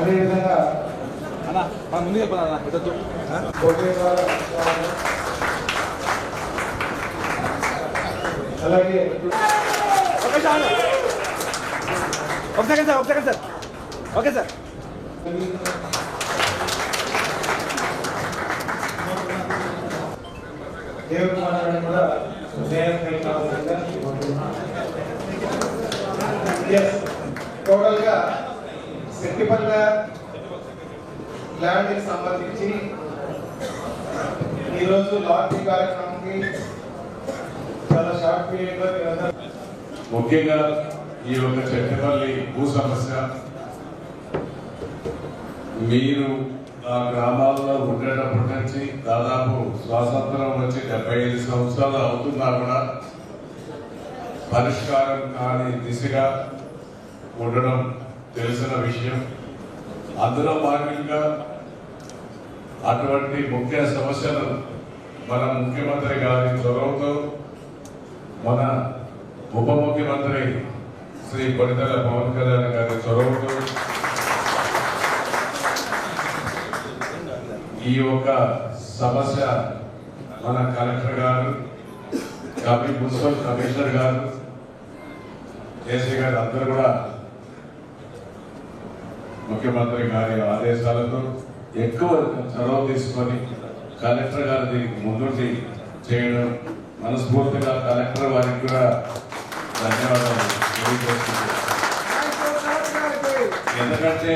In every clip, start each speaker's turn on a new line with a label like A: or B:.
A: అదేవిధంగా
B: ముందుకు వెళ్ళాలన్నా పెట్టద్దు
A: అలాగే
B: ఒక సెకండ్ సార్ ఓకే సార్
A: దేవుడు మాట్లాడడం కూడా టోటల్గా శెట్టిపల్ల ల్యాండ్కి సంబంధించి ఈరోజు లాటరీ కార్యక్రమంకి చాలా షార్ట్ పీరియడ్లో
C: ముఖ్యంగా ఈ యొక్క చెట్టపల్లి భూ సమస్య మీరు ఆ గ్రామాల్లో ఉండేటప్పటి నుంచి దాదాపు స్వాతంత్రం వచ్చి 75 సంవత్సరాలు అవుతున్నా కూడా పరిష్కారం కాని దిశగా ఉండడం తెలిసిన విషయం. అందులో భాగంగా అటువంటి ముఖ్య సమస్యలు మన ముఖ్యమంత్రి గారి చొరవతో మన ఉప ముఖ్యమంత్రి శ్రీ కొణిదెల పవన్ కళ్యాణ్ గారి చొరవతో ఈ యొక్క సమస్య మన కలెక్టర్ గారు మున్సిపల్ కమిషనర్ గారు ఏసీ గారు అందరూ కూడా ముఖ్యమంత్రి గారి ఆదేశాలతో ఎక్కువ చొరవ తీసుకొని కలెక్టర్ గారు దీనికి ముందుండి చేయడం మనస్ఫూర్తిగా కలెక్టర్ వారికి కూడా ధన్యవాదాలు తెలియజేస్తున్నాను. ఎందుకంటే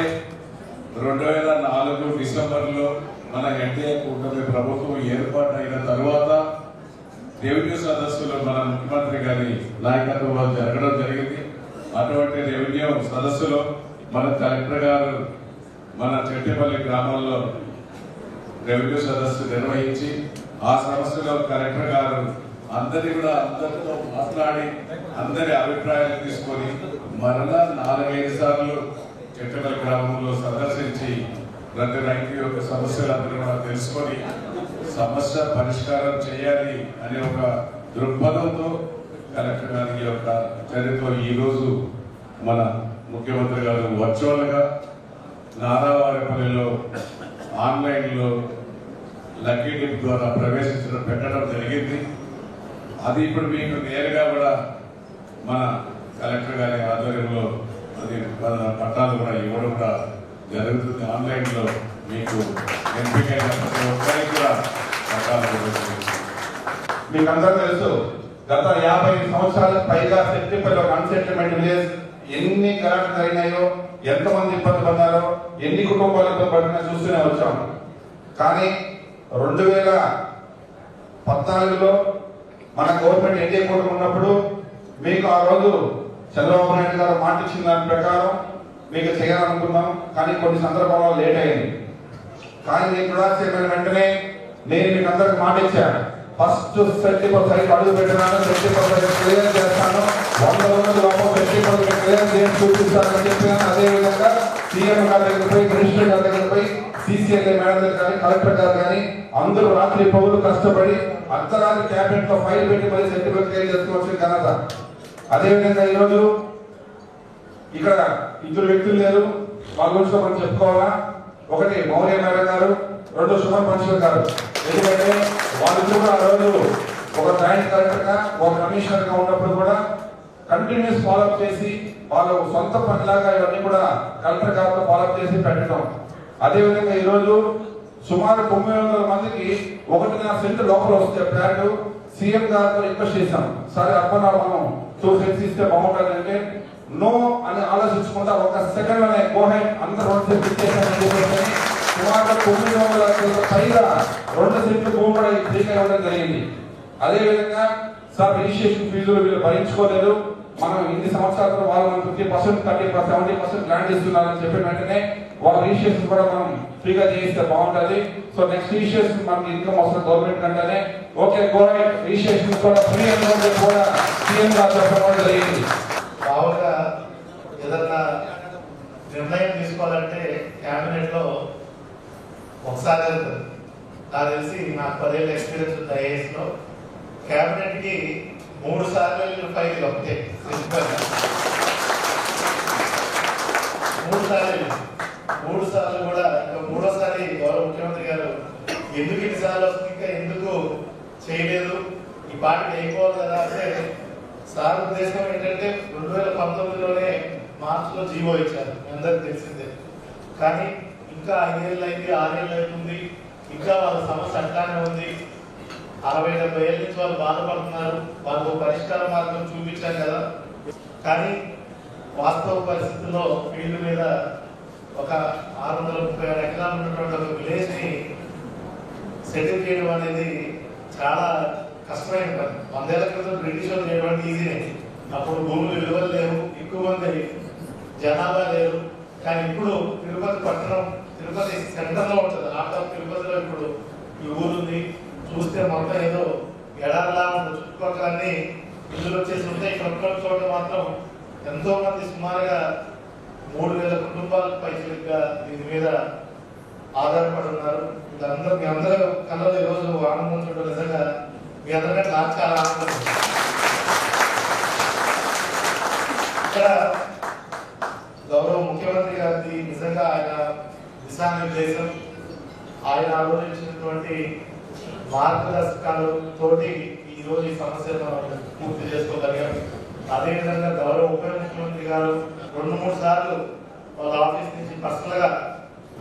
C: 2004 డిసెంబర్లో మన ఎన్డీఏ కూటమి ప్రభుత్వం ఏర్పాటైన తర్వాత రెవెన్యూ సదస్సులో మన ముఖ్యమంత్రి గారి నాయకత్వంలో జరగడం జరిగింది. అటువంటి రెవెన్యూ సదస్సులో మన కలెక్టర్ గారు మన చెట్టిపల్లి గ్రామంలో రెవెన్యూ సదస్సు నిర్వహించి ఆ సమస్యలో కలెక్టర్ గారు అందరితో మాట్లాడి అందరి అభిప్రాయాలు తీసుకొని మరలా 4-5 సార్లు చెట్టిపల్లి గ్రామంలో సందర్శించి ప్రతి రైతు యొక్క సమస్యలందరూ కూడా తెలుసుకొని సమస్య పరిష్కారం చేయాలి అనే ఒక దృక్పథంతో కలెక్టర్ గారి యొక్క చర్యతో ఈరోజు మన ముఖ్యమంత్రి గారు వర్చువల్ గా నారావారిపల్లిలో ఆన్లైన్లో లక్కీ డిప్ ద్వారా పెట్టడం జరిగింది. అది ఇప్పుడు మీకు నేరుగా కూడా మన కలెక్టర్ గారి ఆధ్వర్యంలో అది పట్టాలు కూడా ఇవ్వడం కూడా జరుగుతుంది. ఆన్లైన్లో మీకు ఎంపికైన ప్రతి ఒక్కరికి కూడా పట్టాలు
A: మీకు అందరూ తెలుసు. గత 50 సంవత్సరాలకు పైగా సెట్టిపల్లి ఒక అన్సెటిల్మెంట్ విలేజ్ ఎన్ని గలాటలు జరిగినాయో, ఎంతమంది ఇబ్బంది పడ్డారో, ఎన్ని కుటుంబాలు ఇబ్బంది పడినా చూస్తూనే వచ్చాం. కానీ 2014లో మన గవర్నమెంట్ ఎన్డీఏ కూటమి ఉన్నప్పుడు మీకు ఆ రోజు చంద్రబాబు నాయుడు గారు మాట ఇచ్చిన దాని ప్రకారం మీకు చేయాలనుకున్నాం. కానీ కొన్ని సందర్భాల్లో లేట్ అయింది. కానీ నేను ప్రధాన వెంటనే నేను మీకు అందరికి మాట ఇచ్చాను. ఫస్ట్ సెట్టిపల్లి సైట్ అడుగు పెట్టినాను, సెట్టిపల్లి క్లియర్ చేస్తాను, 100 రోజుల లోపల సెట్టిపల్లి క్లియర్ చేసి చూపిస్తానని చెప్పినాను. అదేవిధంగా సీఎం గారి దగ్గర పోయి, మినిస్టర్ గారి దగ్గర పోయి, సిసిఎల్ఏ మేడం దగ్గర కానీ, కలెక్టర్ గారు కానీ అందరూ రాత్రి పౌరులు కష్టపడి అర్ధరాత్రి క్యాబినెట్ లో ఫైల్ పెట్టి మరి సెట్టిపల్లి క్లియర్ చేసుకోవచ్చు ఘనత. అదేవిధంగా ఈరోజు ఇక్కడ 2 వ్యక్తులు లేరు, వాళ్ళ గురించి మనం చెప్పుకోవాలా. ఒకటి మౌర్య మేడం గారు, 2 సుమన్ మనుషులు గారు. ఎందుకంటే వాళ్ళు కూడా ఆ రోజు ఒక జాయింట్ కలెక్టర్ గా, ఒక కమిషనర్ గా ఉన్నప్పుడు కూడా కంటిన్యూస్ ఫాలోఅప్ చేసి వాళ్ళ సొంత పనిలాగా ఇవన్నీ కూడా కలెక్టర్ గారితో ఫాలోఅప్ చేసి పెట్టడం. అదేవిధంగా ఈరోజు సుమారు 900 మందికి 1.5 సెంట్ లోపల వస్తే ఫ్లాట్ సీఎం గారితో రిక్వెస్ట్ చేశాం. సరే అప్పనా మనం 2 సెంట్స్ ఇస్తే బాగుంటుంది అంటే నో అని ఆలోచించకుండా 1 సెకండ్ లోనే గోహెడ్ అందరూ 2 సెంట్స్ ఇచ్చేసామని సుమారుగా 900 లక్షల పైగా 2 సెంట్లు భూమి కూడా ఫ్రీగా ఇవ్వడం జరిగింది. అదేవిధంగా సార్ రిజిస్ట్రేషన్ ఫీజులు వీళ్ళు భరించుకోలేరు, మనం ఇన్ని సంవత్సరాలు వాళ్ళు మనం 50%, 30%, 70% ల్యాండ్ ఇస్తున్నారని చెప్పిన వెంటనే వాళ్ళ రిజిస్ట్రేషన్ కూడా మనం ఫ్రీగా చేయిస్తే బాగుంటుంది. సో నెక్స్ట్ రిజిస్ట్రేషన్ మనకి ఇన్కమ్ వస్తుంది గవర్నమెంట్ కంటేనే. ఓకే గవర్నమెంట్ రిజిస్ట్రేషన్ కూడా ఫ్రీ అని కూడా సీఎం గారు చెప్పడం జరిగింది.
D: మామూలుగా ఏదన్నా నిర్ణయం తీసుకోవాలంటే క్యాబినెట్ లో ఒకసారి వెళ్తుంది. నాకు తెలిసి నాకు 10 ఏళ్ళ ఎక్స్పీరియన్స్ ఉంది ఐఏఎస్ లో. క్యాబినెట్ కి 3 సార్లు వెళ్ళిన ఫైల్ ఒకటే 3 సార్లు కూడా ఇంకా 3వసారి గౌరవ ముఖ్యమంత్రి గారు ఎందుకు ఇన్నిసార్లు వస్తుంది, ఇంకా ఎందుకు చేయలేదు, ఈ పార్టీకి అయిపోవాలి కదా అంటే సార్ ఉద్దేశం ఏంటంటే 2019లోనే మార్చిలో జీవో ఇచ్చారు, మీ అందరికి తెలిసిందే. కానీ ఇంకా 5 ఏళ్ళు అయింది, 6 ఏళ్ళు అవుతుంది, ఇంకా వాళ్ళ సమస్య అట్లానే ఉంది. 60-70 ఏళ్ళ నుంచి వాళ్ళు బాధపడుతున్నారు. వాళ్ళకు పరిష్కార మార్గం చూపించాం కదా. కానీ వాస్తవ పరిస్థితుల్లో ఫీల్డ్ మీద ఒక 636 ఎకరాలు ఉన్నటువంటి ఒక విలేజ్ ని సెటిల్ చేయడం అనేది చాలా కష్టమైన పని. 100 ఏళ్ల క్రితం బ్రిటిష్ వాళ్ళు చేయడం ఈజీనే. అప్పుడు భూములు విలువలు లేవు, ఎక్కువ మంది జనాభా లేరు. కానీ ఇప్పుడు తిరుపతి పట్టణం, తిరుపతి సెంటర్ లో ఉంటుంది. హార్ట్ ఆఫ్ తిరుపతిలో ఇప్పుడు ఈ ఊరుంది. చూస్తే మొత్తం ఏదో ఎడారిలా ఉంటుంది. చుట్టుపక్కలన్నీ ఇల్లులు వచ్చేసి ఉంటాయి. ఇక్కడ చోట మాత్రం ఎంతో మంది సుమారుగా 3000 కుటుంబాలకు పైగా దీని మీద ఆధారపడి ఉన్నారు. వీళ్ళందరూ మీ అందరూ కళ్ళలో ఈరోజు ఆనందం చూడడం నిజంగా మీ అందరికంటే నాకు చాలా ఆనందం. ఇక్కడ గౌరవ ముఖ్యమంత్రి గారిది నిజంగా ఆయన దిశానిర్దేశం, ఆయన ఆలోచించినటువంటి మార్గదర్శకాలు తోటి ఈ రోజు ఈ సమస్యను పూర్తి చేసుకోగలిగాం. అదేవిధంగా గౌరవ ఉప ముఖ్యమంత్రి గారు 2-3 సార్లు వాళ్ళ ఆఫీస్ నుంచి పర్సనల్ గా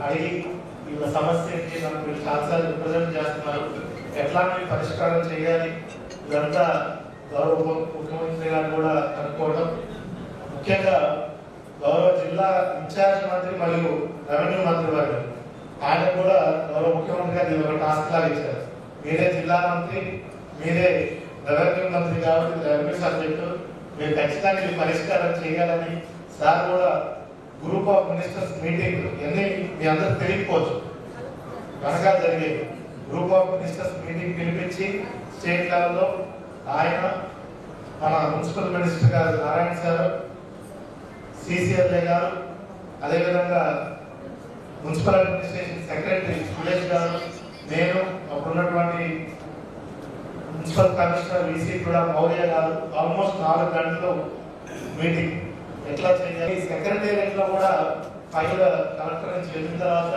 D: అడిగి వీళ్ళ సమస్యకి మనకు చాలాసార్లు రిప్రజెంట్ చేస్తున్నారు, ఎట్లా మీరు పరిష్కారం చేయాలి, ఇదంతా గౌరవ ఉప ముఖ్యమంత్రి గారు కూడా అనుకోవడం. ముఖ్యంగా గౌరవ జిల్లా ఇన్ఛార్జ్ మంత్రి మరియు రెవెన్యూ మంత్రి వారు ఆయన కూడా గౌరవ ముఖ్యమంత్రి గారు ఒక టాస్క్ లాగా ఇచ్చారు. మీరే జిల్లా మంత్రి, మీరే రెవెన్యూ మంత్రి కాబట్టి రెవెన్యూ సబ్జెక్టు మీరు ఖచ్చితంగా ఇది పరిష్కారం చేయాలని సార్ కూడా గ్రూప్ ఆఫ్ మినిస్టర్స్ మీటింగ్ ఎన్ని మీ అందరికి తెలియకపోవచ్చు కనుక జరిగే గ్రూప్ ఆఫ్ మినిస్టర్స్ మీటింగ్ పిలిపించి స్టేట్ లెవెల్లో ఆయన, మన మున్సిపల్ మినిస్టర్ గారు నారాయణ సార్, సిసిఎల్ఏ గారు, అదేవిధంగా మున్సిపల్ అడ్మినిస్ట్రేషన్ సెక్రటరీ సురేష్ గారు, నేను అప్పుడున్నటువంటి మున్సిపల్ కమిషనర్ విసి కూడా మౌర్య గారు ఆల్మోస్ట్ 4 గంటలు మీటింగ్ ఎట్లా చేయాలి. సెక్రటేరియట్ లో కూడా ఫైల్ కలెక్టర్ నుంచి వెళ్ళిన తర్వాత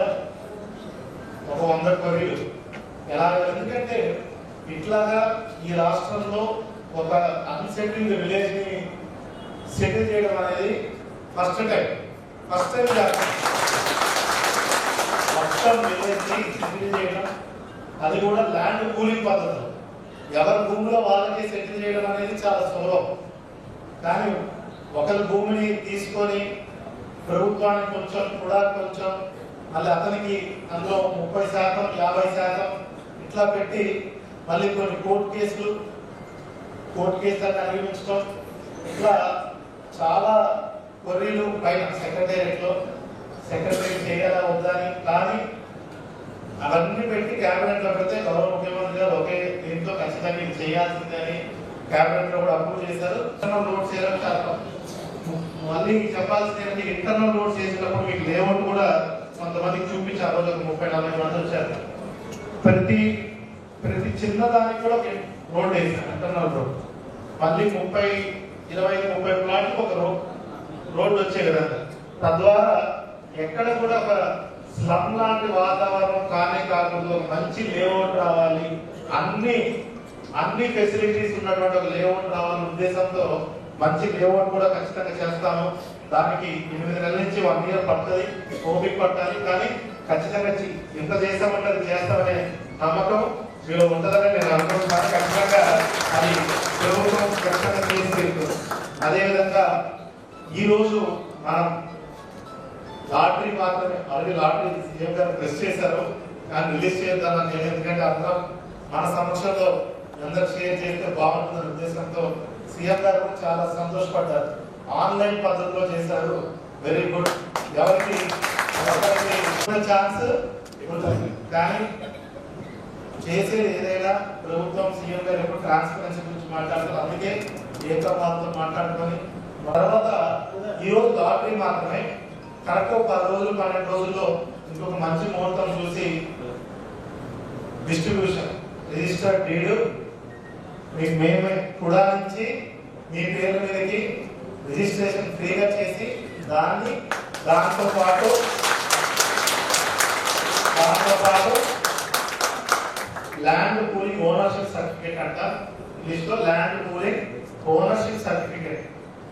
D: ఒక 100 క్వరీలు ఎలా, ఎందుకంటే ఇట్లాగా ఈ రాష్ట్రంలో ఒక అన్సెటిల్డ్ విలేజ్ ని సెటిల్ చేయడం అనేది ఫస్ట్ టైం మొత్తం విలేజ్ ని సెటిల్ చేయడం, అది కూడా ల్యాండ్ పూలింగ్ పద్ధతిలో ఎవరి భూమిలో వాళ్ళకి సెటిల్ చేయడం అనేది చాలా సులభం. కానీ ఒకరి భూమిని తీసుకొని ప్రభుత్వానికి కొంచెం కూడా కొంచెం మళ్ళీ అతనికి అందులో 30%, 50% ఇట్లా పెట్టి మళ్ళీ కొన్ని కోర్టు కేసులు అనిపించడం, ఇట్లా చాలా కొర్రీలు పైన సెక్రటరీ చేయాలా వద్దని. కానీ అవన్నీ పెట్టి క్యాబినెట్ లో పెడితే గౌరవ ముఖ్యమంత్రి గారు ఒకే దీంట్లో ఖచ్చితంగా ఇది చేయాల్సిందని క్యాబినెట్ లో కూడా అప్రూవ్ చేశారు. ఇంటర్నల్ రోడ్స్ చేయడం మళ్ళీ చెప్పాల్సింది, ఇంటర్నల్ రోడ్స్ చేసినప్పుడు మీకు లేఅవుట్ కూడా కొంతమందికి చూపించారు. రోజు 30-40 మంది వచ్చారు. ప్రతి చిన్నదానికి కూడా రోడ్ వేసారు, ఇంటర్నల్ రోడ్. మళ్ళీ 25-30 ప్లాట్లకు ఒక రోడ్డు వచ్చే కదా. తద్వారా ఎక్కడ కూడా ఒక స్లమ్ లాంటి వాతావరణం కాకుండా మంచి లేఅవుట్ రావాలి, అన్ని ఫెసిలిటీస్ ఉన్నటువంటి ఒక లేఅవుట్ రావాలనే ఉద్దేశంతో మంచి లేఅవుట్ కూడా ఖచ్చితంగా చేస్తాము. దానికి 8 నెలల నుంచి 1 ఇయర్ పడుతుంది, ఓపిక పట్టాలి. కానీ ఖచ్చితంగా ఇంత చేస్తామంటే అది చేస్తామనే నమ్మకం మీరు ఉంటుందని నేను అనుకుంటున్నాను. ఖచ్చితంగా అది ప్రభుత్వం ఖచ్చితంగా చేసి. అదేవిధంగా ఈరోజు మనం లాటరీ మాత్రమే ఆల్రెడీ లాటరీ సీఎం గారు ప్రెస్ చేశారు కానీ రిలీజ్ చేద్దామని నేను, ఎందుకంటే అందరం మన సమక్షంలో అందరూ షేర్ చేస్తే బాగుంటుందనే ఉద్దేశంతో సీఎం గారు కూడా చాలా సంతోషపడ్డారు. ఆన్లైన్ పద్ధతిలో చేశారు, వెరీ గుడ్. ఎవరికి ఛాన్స్ కానీ చేసేది ఏదైనా ప్రభుత్వం సీఎం గారు ఎప్పుడు ట్రాన్స్పరెన్సీ గురించి మాట్లాడతారు. అందుకే ఏకమాలతో మాట్లాడుకొని తర్వాత ఈరోజు లాటరీ మాత్రమే కరెక్ట్ 10 రోజులు 12 రోజుల్లో ఇంకొక మంచి ముహూర్తం చూసి డిస్ట్రిబ్యూషన్ రిజిస్టర్డ్ డీడ్ మీకు మేమే కూడా నుంచి మీ పేరు మీదకి రిజిస్ట్రేషన్ ఫ్రీగా చేసి దాంతో పాటు ల్యాండ్ పూలింగ్ ఓనర్షిప్ సర్టిఫికేట్ అంట, ఇంగ్లీష్లో ల్యాండ్ పూలింగ్ ఓనర్షిప్ సర్టిఫికేట్.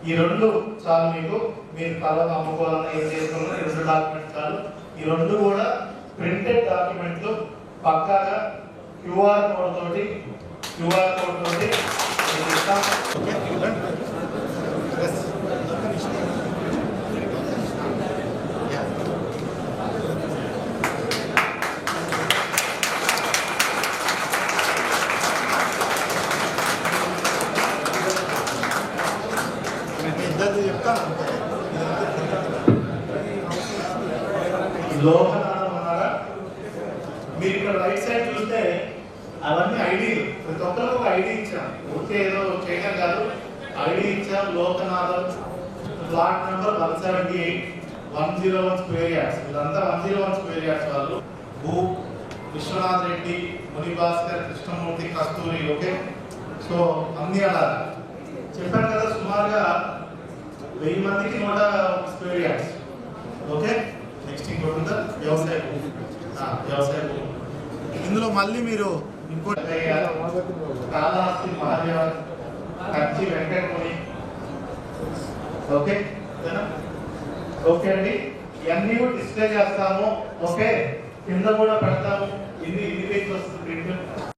D: ఈ 2 చాలు మీకు. మీరు తర్వాత అమ్ముకోవాలన్నా ఏం చేసుకోవాలన్నా 2 డాక్యుమెంట్ చాలు. ఈ 2 కూడా ప్రింటెడ్ డాక్యుమెంట్లు పక్కాగా క్యూఆర్ కోడ్ తోటి మీకు ఇస్తాం. లోకనాథం ఉన్నారా? మీరు ఇక్కడ రైట్ సైడ్ చూస్తే అవన్నీ ఐడీలు, ప్రతి ఒక్కరికి ఒక ఐడి ఇచ్చాం. ఓకే ఏదో చేయడం కాదు, ఐడి ఇచ్చాం. Lokanatham plot number 178 101 square yards. ఇదంతా 101 స్క్వేర్ యార్డ్స్ వాళ్ళు. భూ విశ్వనాథ్ రెడ్డి, మునిభాస్కర్, కృష్ణమూర్తి, కస్తూరి. ఓకే, సో అన్ని అలా చెప్పాను కదా, సుమారుగా 1000 మందికి 101 స్క్వేర్ యార్డ్స్. ఓకే, నెక్స్ట్ ఇంకోటి ఉందా? వ్యవసాయ భూమి. ఇందులో మళ్ళీ మీరు ఇంకోటి కాళహస్తి మహాదేవ, కంచి వెంకటముని. ఓకే ఓకే అండి, ఇవన్నీ కూడా డిస్ప్లే చేస్తాము. ఓకే, కింద కూడా పెడతాము. ఇది పేజ్ వస్తుంది ప్రింట్.